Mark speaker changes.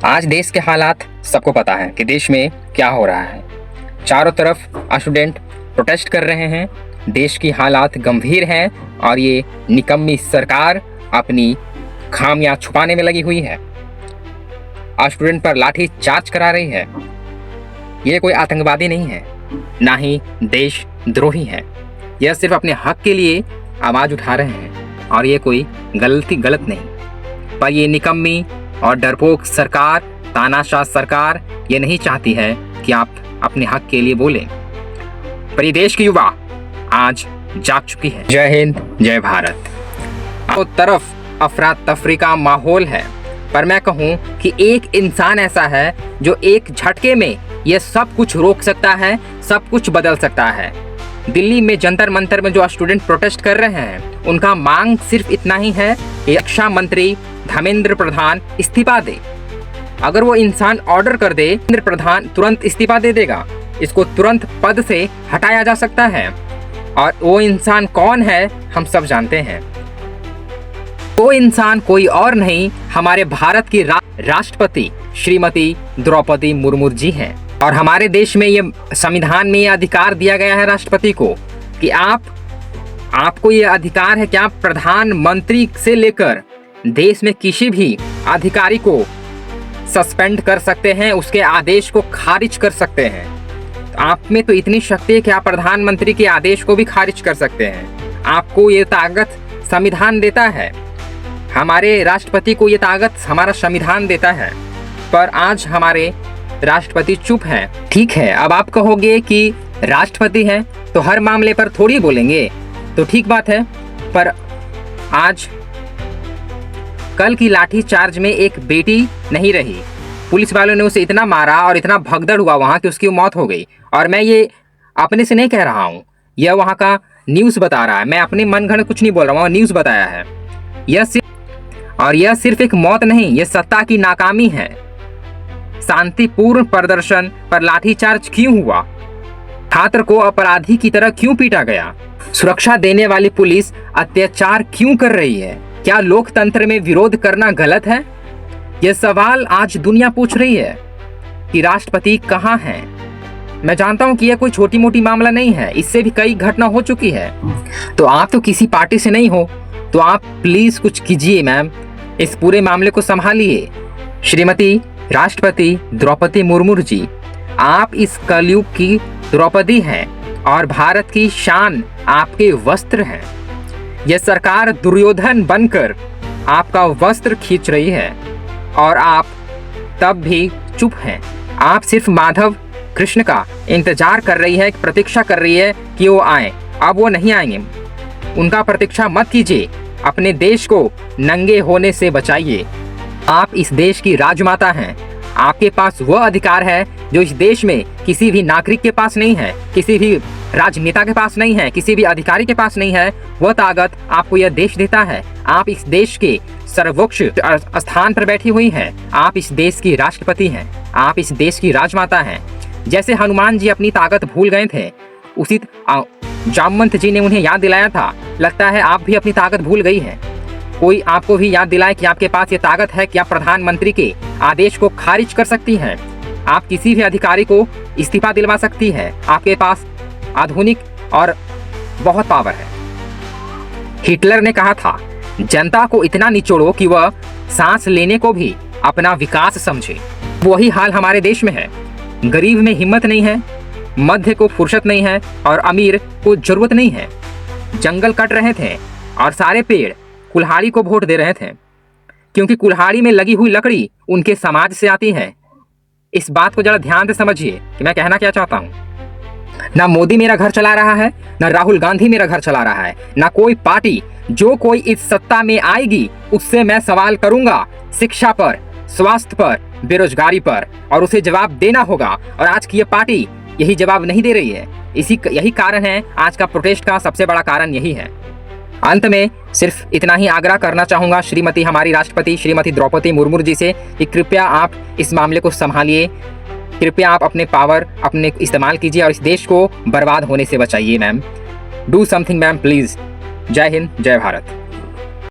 Speaker 1: आज देश के हालात सबको पता है कि देश में क्या हो रहा है। चारों तरफ स्टूडेंट प्रोटेस्ट कर रहे हैं। देश की हालात गंभीर हैं और ये निकम्मी सरकार अपनी खामियां छुपाने में लगी हुई है। स्टूडेंट पर लाठी चार्ज करा रही है। ये कोई आतंकवादी नहीं है, ना ही देशद्रोही है। यह सिर्फ अपने हक के लिए आवाज उठा रहे हैं और ये कोई गलत नहीं। पर ये निकम्मी और डरपोक सरकार, तानाशाह सरकार ये नहीं चाहती है कि आप अपने हक के लिए बोलें। पर ये देश की युवा आज जाग चुकी है। जय हिंद, जय भारत। तो तरफ अफरा तफरी का माहौल है, पर मैं कहूं कि एक इंसान ऐसा है जो एक झटके में ये सब कुछ रोक सकता है, सब कुछ बदल सकता है। दिल्ली में जंतर मंतर में जो स्टूडेंट प्रोटेस्ट कर रहे हैं, उनका मांग सिर्फ इतना ही है कि रक्षा मंत्री धर्मेंद्र प्रधान इस्तीफा दे। अगर वो इंसान ऑर्डर कर दे, धर्मेंद्र प्रधान तुरंत इस्तीफा दे देगा। इसको तुरंत पद से हटाया जा सकता है। और वो इंसान कौन है, हम सब जानते हैं। वो इंसान कोई और नहीं, हमारे भारत की राष्ट्रपति श्रीमती द्रौपदी मुर्मू जी हैं। और हमारे देश में ये संविधान में ये अधिकार दिया गया है राष्ट्रपति को कि आपको ये अधिकार है कि आप प्रधानमंत्री से लेकर देश में किसी भी अधिकारी को सस्पेंड कर सकते हैं, उसके आदेश को खारिज कर सकते हैं। आप में तो इतनी शक्ति है कि आप प्रधानमंत्री के आदेश को भी खारिज कर सकते हैं। आपको ये ताकत संविधान देता है, हमारे राष्ट्रपति को ये ताकत हमारा संविधान देता है। पर आज हमारे राष्ट्रपति चुप हैं। ठीक है, अब आप कहोगे कि राष्ट्रपति हैं तो हर मामले पर थोड़ी बोलेंगे, तो ठीक बात है। पर आज कल की लाठी चार्ज में एक बेटी नहीं रही। पुलिस वालों ने उसे इतना मारा और इतना भगदड़ हुआ वहां कि उसकी मौत हो गई। और मैं ये अपने से नहीं कह रहा हूँ, यह वहां का न्यूज़ बता रहा है। मैं अपने मन गढ़ कुछ नहीं बोल रहा हूँ, न्यूज़ बताया है। यह सिर्फ एक मौत नहीं, यह सत्ता की नाकामी है। शांतिपूर्ण प्रदर्शन पर लाठीचार्ज क्यों हुआ? छात्र को अपराधी की तरह क्यों पीटा गया? सुरक्षा देने वाली पुलिस अत्याचार क्यों कर रही है? क्या लोकतंत्र में विरोध करना गलत है? यह सवाल आज दुनिया पूछ रही है कि राष्ट्रपति कहाँ हैं। मैं जानता हूं कि यह कोई छोटी मोटी मामला नहीं है, इससे भी कई घटना हो चुकी है। तो आप तो किसी पार्टी से नहीं हो, तो आप प्लीज कुछ कीजिए मैम, इस पूरे मामले को संभालिए। श्रीमती राष्ट्रपति द्रौपदी मुर्मू जी, आप इस कलयुग की द्रौपदी हैं और भारत की शान आपके वस्त्र हैं। यह सरकार दुर्योधन बनकर आपका वस्त्र खींच रही है और आप तब भी चुप हैं। आप सिर्फ माधव कृष्ण का इंतजार कर रही है, प्रतीक्षा कर रही है कि वो आए। अब वो नहीं आएंगे, उनका प्रतीक्षा मत कीजिए। अपने देश को नंगे होने से बचाइए। आप इस देश की राजमाता हैं। आपके पास वह अधिकार है जो इस देश में किसी भी नागरिक के पास नहीं है, किसी भी राजनेता के पास नहीं है, किसी भी अधिकारी के पास नहीं है। वह ताकत आपको यह देश देता है। आप इस देश के सर्वोच्च स्थान पर बैठी हुई हैं। आप इस देश की राष्ट्रपति हैं, आप इस देश की राजमाता हैं। जैसे हनुमान जी अपनी ताकत भूल गए थे, उसी जामवंत जी ने उन्हें याद दिलाया था। लगता है आप भी अपनी ताकत भूल गई हैं। कोई आपको भी याद दिलाए कि आपके पास ये ताकत है कि आप प्रधानमंत्री के आदेश को खारिज कर सकती हैं। आप किसी भी अधिकारी को इस्तीफा दिलवा सकती है। आपके पास आधुनिक और बहुत पावर है। हिटलर ने कहा था, जनता को इतना निचोड़ो कि वह सांस लेने को भी अपना विकास समझे। वही हाल हमारे देश में है। गरीब में हिम्मत नहीं है, मध्य को फुर्सत नहीं है और अमीर को जरूरत नहीं है। जंगल कट रहे थे और सारे पेड़ कुल्हाड़ी को वोट दे रहे थे, क्योंकि कुल्हाड़ी में लगी हुई लकड़ी उनके समाज से आती है। इस बात को जरा ध्यान से समझिए कि मैं कहना क्या चाहता हूँ। ना मोदी मेरा घर चला रहा है, ना राहुल गांधी मेरा घर चला रहा है, ना कोई पार्टी। जो कोई इस सत्ता में आएगी उससे मैं सवाल करूंगा, शिक्षा पर, स्वास्थ्य पर, बेरोजगारी पर, और उसे जवाब देना होगा। और आज की ये पार्टी यही जवाब नहीं दे रही है। यही कारण है आज का प्रोटेस्ट का सबसे बड़ा कारण यही है। अंत में सिर्फ इतना ही आग्रह करना चाहूंगा श्रीमती हमारी राष्ट्रपति श्रीमती द्रौपदी मुर्मू जी से कि कृपया आप इस मामले को संभालिए। कृपया आप अपने पावर अपने इस्तेमाल कीजिए और इस देश को बर्बाद होने से बचाइए ma'am. Do something ma'am please. जय हिंद, जय भारत।